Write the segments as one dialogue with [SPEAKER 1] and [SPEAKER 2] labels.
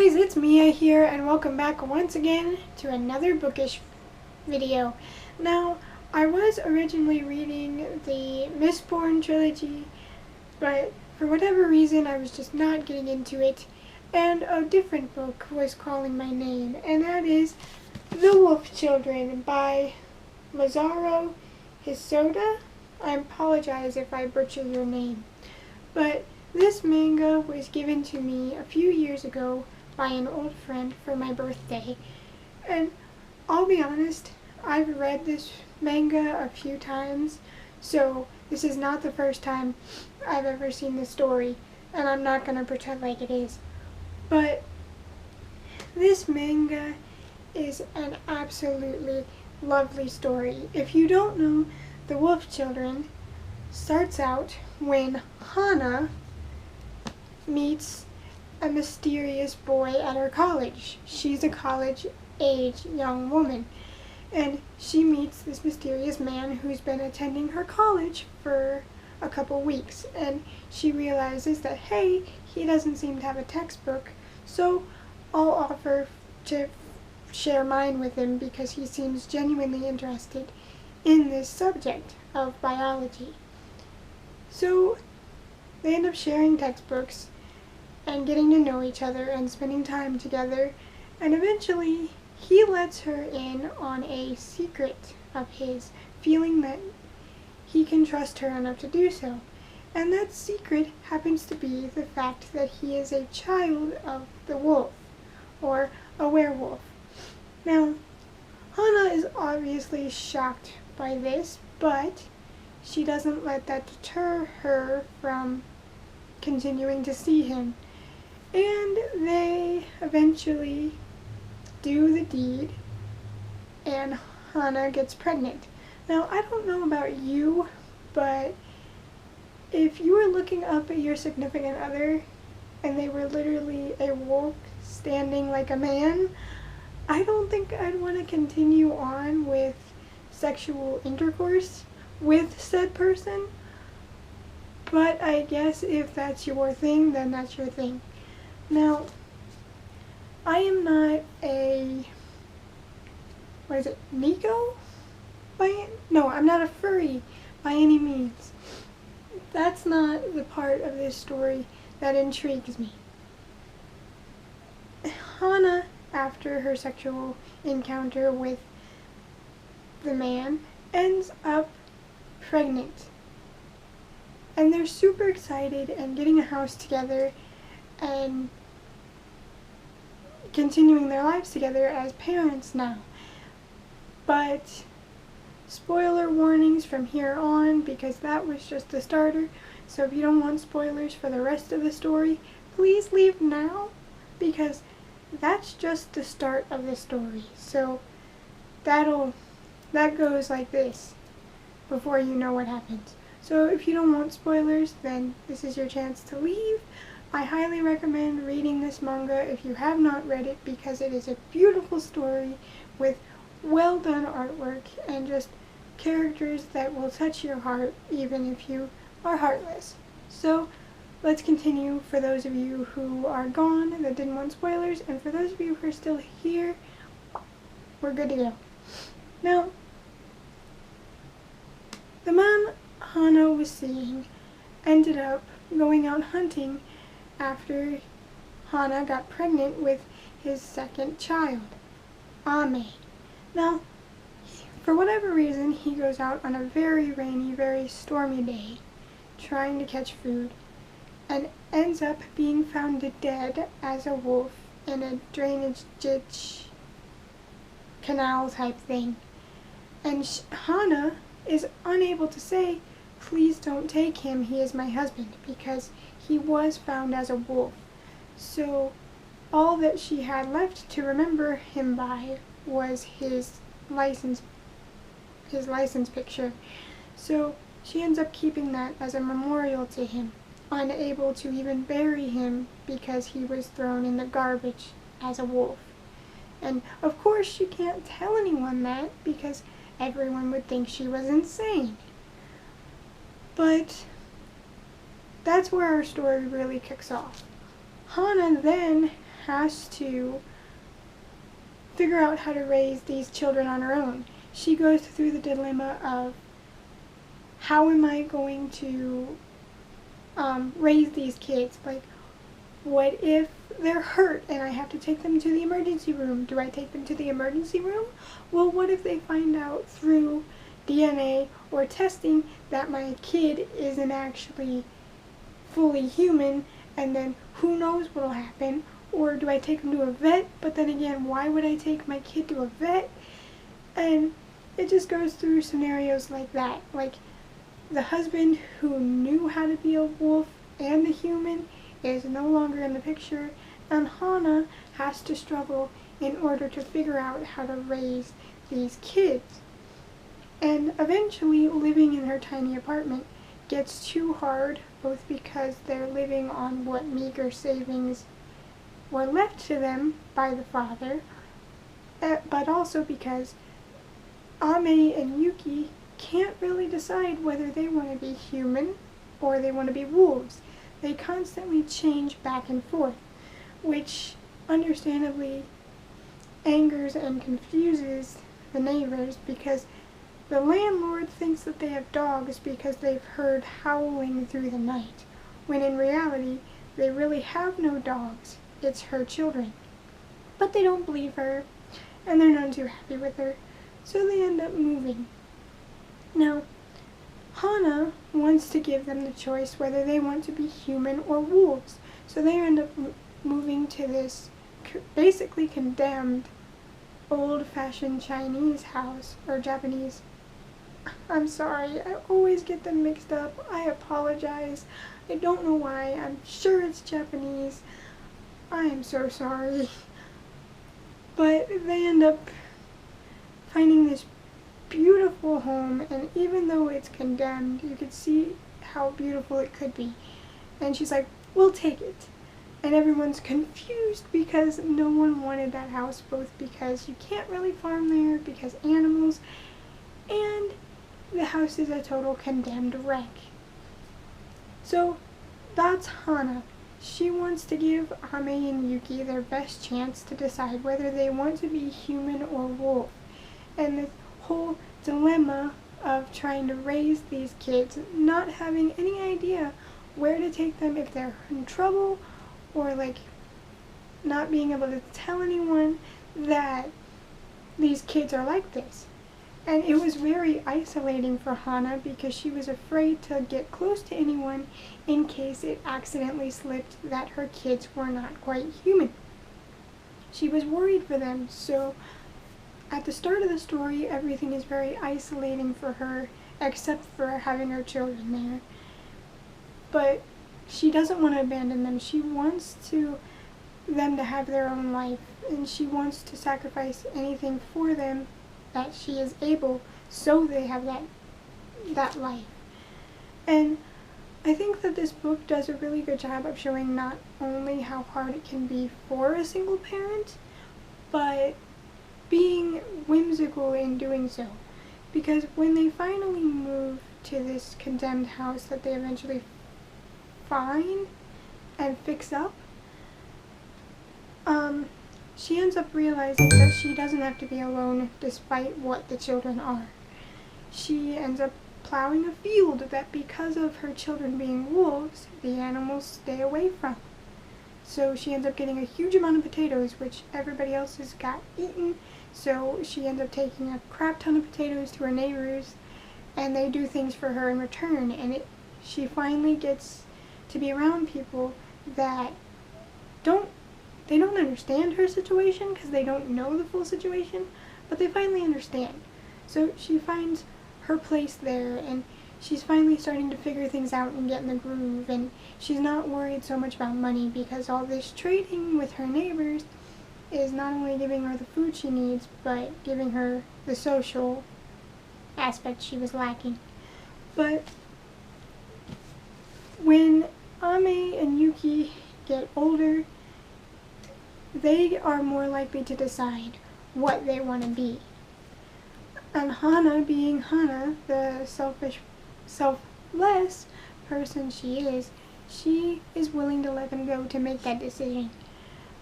[SPEAKER 1] guys, it's Mia here, and welcome back once again to another bookish video. Now, I was originally reading the Mistborn trilogy, but for whatever reason I was just not getting into it, and a different book was calling my name, and that is The Wolf Children by Masaru Hisoda. I apologize if I butcher your name, but this manga was given to me a few years ago by an old friend for my birthday, and I'll be honest, I've read this manga a few times, so this is not the first time I've ever seen the story, and I'm not going to pretend like it is. But this manga is an absolutely lovely story. If you don't know, The Wolf Children starts out when Hana meets a mysterious boy at her college. She's a college-age young woman, and she meets this mysterious man who's been attending her college for a couple weeks, and she realizes that, hey, he doesn't seem to have a textbook, so I'll offer to share mine with him because he seems genuinely interested in this subject of biology. So they end up sharing textbooks and getting to know each other and spending time together, and eventually he lets her in on a secret of his, feeling that he can trust her enough to do so. And that secret happens to be the fact that he is a child of the wolf, or a werewolf. Now, Hana is obviously shocked by this, but she doesn't let that deter her from continuing to see him. And they eventually do the deed, and Hana gets pregnant. Now, I don't know about you, but if you were looking up at your significant other and they were literally a wolf standing like a man, I don't think I'd want to continue on with sexual intercourse with said person. But I guess if that's your thing, then that's your thing. Now, I am not a, Nico? No, I'm not a furry by any means. That's not the part of this story that intrigues me. Hana, after her sexual encounter with the man, ends up pregnant. And they're super excited and getting a house together and continuing their lives together as parents now. But spoiler warnings from here on, because that was just the starter. So if you don't want spoilers for the rest of the story, please leave now, because that's just the start of the story. So that goes like this before you know what happens. So if you don't want spoilers, then this is your chance to leave. I highly recommend reading this manga if you have not read it, because it is a beautiful story with well done artwork and just characters that will touch your heart even if you are heartless. So let's continue for those of you who are gone that didn't want spoilers, and for those of you who are still here, we're good to go. Now, the man Hana was seeing ended up going out hunting after Hana got pregnant with his second child, Ame. Now, for whatever reason, he goes out on a very rainy, very stormy day, trying to catch food, and ends up being found dead as a wolf in a drainage ditch canal type thing. And Hana is unable to say, "Please don't take him, he is my husband," because he was found as a wolf. So all that she had left to remember him by was his license picture. So she ends up keeping that as a memorial to him, unable to even bury him because he was thrown in the garbage as a wolf. And of course she can't tell anyone that, because everyone would think she was insane. But that's where our story really kicks off. Hana then has to figure out how to raise these children on her own. She goes through the dilemma of, how am I going to raise these kids? Like, what if they're hurt and I have to take them to the emergency room? Do I take them to the emergency room? Well, what if they find out through DNA or testing that my kid isn't actually fully human, and then who knows what'll happen? Or do I take them to a vet? But then again, why would I take my kid to a vet? And it just goes through scenarios like that. Like, the husband who knew how to be a wolf and a human is no longer in the picture, and Hana has to struggle in order to figure out how to raise these kids. And eventually, living in her tiny apartment gets too hard, both because they're living on what meager savings were left to them by the father, but also because Ame and Yuki can't really decide whether they want to be human or they want to be wolves. They constantly change back and forth, which understandably angers and confuses the neighbors, because the landlord thinks that they have dogs because they've heard howling through the night, when in reality they really have no dogs. It's her children. But they don't believe her, and they're none too happy with her, so they end up moving. Now, Hana wants to give them the choice whether they want to be human or wolves, so they end up moving to this basically condemned old-fashioned Chinese house, or Japanese. I'm sorry, I always get them mixed up. I apologize. I don't know why. I'm sure it's Japanese. I am so sorry. But they end up finding this beautiful home, and even though it's condemned, you could see how beautiful it could be. And she's like, we'll take it. And everyone's confused because no one wanted that house, both because you can't really farm there, because animals, and the house is a total condemned wreck. So that's Hana. She wants to give Ame and Yuki their best chance to decide whether they want to be human or wolf. And the whole dilemma of trying to raise these kids, not having any idea where to take them if they're in trouble, or like not being able to tell anyone that these kids are like this. And it was very isolating for Hana because she was afraid to get close to anyone in case it accidentally slipped that her kids were not quite human. She was worried for them, so at the start of the story, everything is very isolating for her, except for having her children there. But she doesn't want to abandon them. She wants them to have their own life, and she wants to sacrifice anything for them that she is able, so they have that life. And I think that this book does a really good job of showing not only how hard it can be for a single parent, but being whimsical in doing so. Because when they finally move to this condemned house that they eventually find and fix up, she ends up realizing that she doesn't have to be alone despite what the children are. She ends up plowing a field that, because of her children being wolves, the animals stay away from. So she ends up getting a huge amount of potatoes, which everybody else has got eaten. So she ends up taking a crap ton of potatoes to her neighbors, and they do things for her in return. And she finally gets to be around people that don't understand her situation because they don't know the full situation, but they finally understand. So she finds her place there, and she's finally starting to figure things out and get in the groove, and she's not worried so much about money because all this trading with her neighbors is not only giving her the food she needs, but giving her the social aspect she was lacking. But when Ame and Yuki get older, they are more likely to decide what they want to be. And Hana, being Hana, the selfless person she is, she is willing to let him go to make that decision.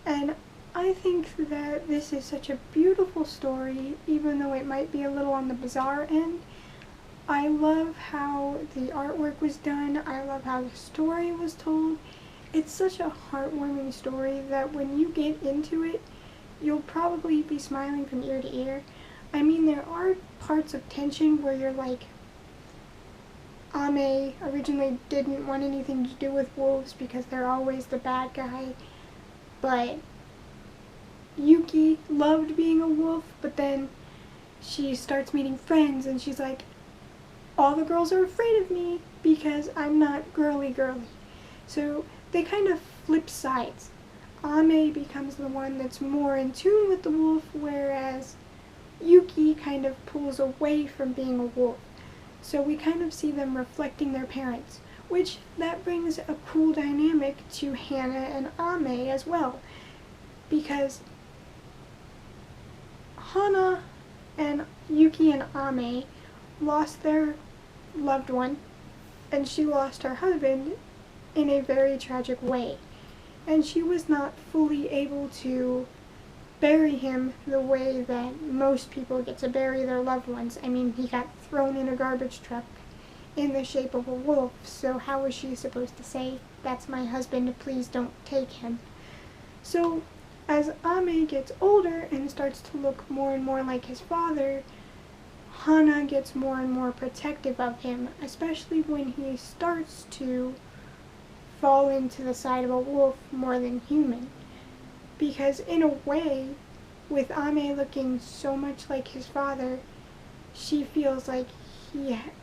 [SPEAKER 1] And I think that this is such a beautiful story, even though it might be a little on the bizarre end. I love how the artwork was done. I love how the story was told. It's such a heartwarming story that when you get into it, you'll probably be smiling from ear to ear. I mean, there are parts of tension where you're like, Ame originally didn't want anything to do with wolves because they're always the bad guy, but Yuki loved being a wolf, but then she starts meeting friends and she's like, all the girls are afraid of me because I'm not girly. So they kind of flip sides. Ame becomes the one that's more in tune with the wolf, whereas Yuki kind of pulls away from being a wolf. So we kind of see them reflecting their parents, which that brings a cool dynamic to Hana and Ame as well, because Hana and Yuki and Ame lost their loved one, and she lost her husband in a very tragic way. And she was not fully able to bury him the way that most people get to bury their loved ones. I mean, he got thrown in a garbage truck in the shape of a wolf, so how was she supposed to say, that's my husband, please don't take him? So as Ame gets older and starts to look more and more like his father, Hana gets more and more protective of him, especially when he starts to fall into the side of a wolf more than human. Because in a way, with Ame looking so much like his father, she feels like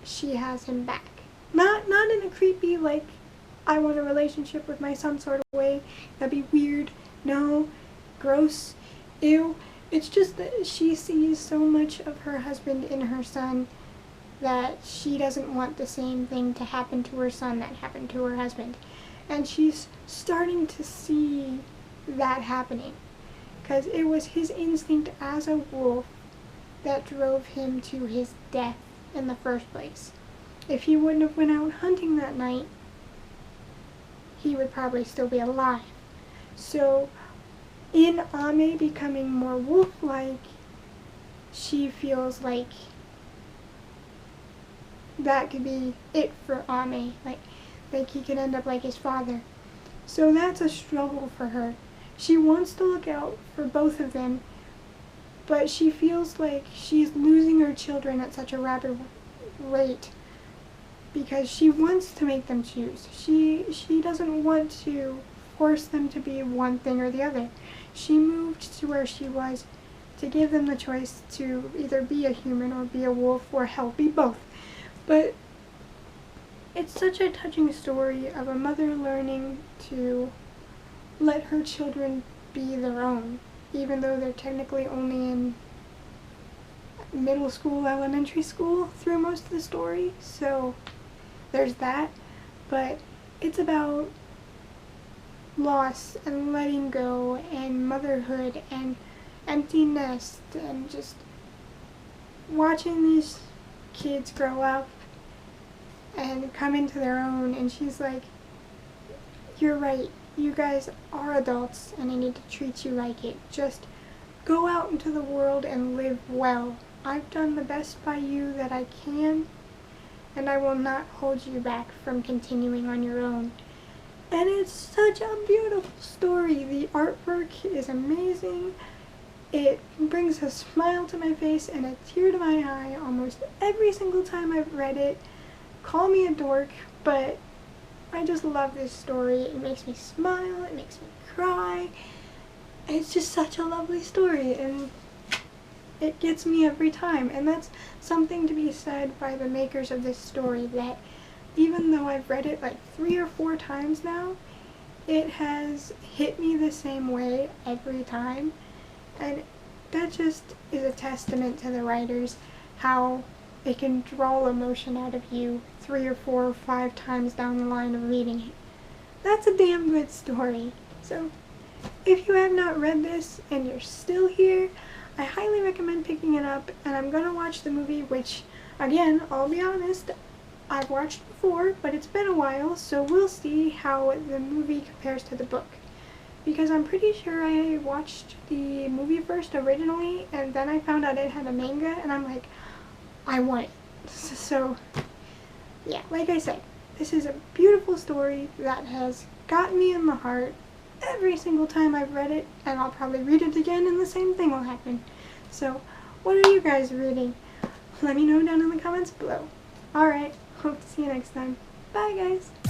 [SPEAKER 1] she has him back. Not in a creepy, like, I want a relationship with my son sort of way. That'd be weird. No. Gross. Ew. It's just that she sees so much of her husband in her son that she doesn't want the same thing to happen to her son that happened to her husband. And she's starting to see that happening, because it was his instinct as a wolf that drove him to his death in the first place. If he wouldn't have went out hunting that night, he would probably still be alive. So in Ame becoming more wolf-like, she feels like that could be it for Ame, like he could end up like his father. So that's a struggle for her. She wants to look out for both of them, but she feels like she's losing her children at such a rapid rate because she wants to make them choose. She doesn't want to force them to be one thing or the other. She moved to where she was to give them the choice to either be a human or be a wolf, or hell, be both. But it's such a touching story of a mother learning to let her children be their own, even though they're technically only in middle school, elementary school through most of the story. So there's that. But it's about loss and letting go and motherhood and empty nest and just watching these kids grow up and come into their own. And she's like, you're right, you guys are adults and I need to treat you like it. Just go out into the world and live well. I've done the best by you that I can, and I will not hold you back from continuing on your own. And it's such a beautiful story. The artwork is amazing. It brings a smile to my face and a tear to my eye almost every single time I've read it. Call me a dork, but I just love this story. It makes me smile, it makes me cry. It's just such a lovely story, and it gets me every time. And that's something to be said by the makers of this story, that even though I've read it like 3 or 4 times now, it has hit me the same way every time. And that just is a testament to the writers, how it can draw emotion out of you 3 or 4 or 5 times down the line of reading it. That's a damn good story. So if you have not read this and you're still here, I highly recommend picking it up. And I'm gonna watch the movie, which, again, I'll be honest, I've watched before. before, but it's been a while, so we'll see how the movie compares to the book. Because I'm pretty sure I watched the movie first originally, and then I found out it had a manga, and I'm like, I want it. So, yeah, like I said, this is a beautiful story that has got me in the heart every single time I've read it, and I'll probably read it again and the same thing will happen. So, what are you guys reading? Let me know down in the comments below. Alright, hope to see you next time. Bye guys!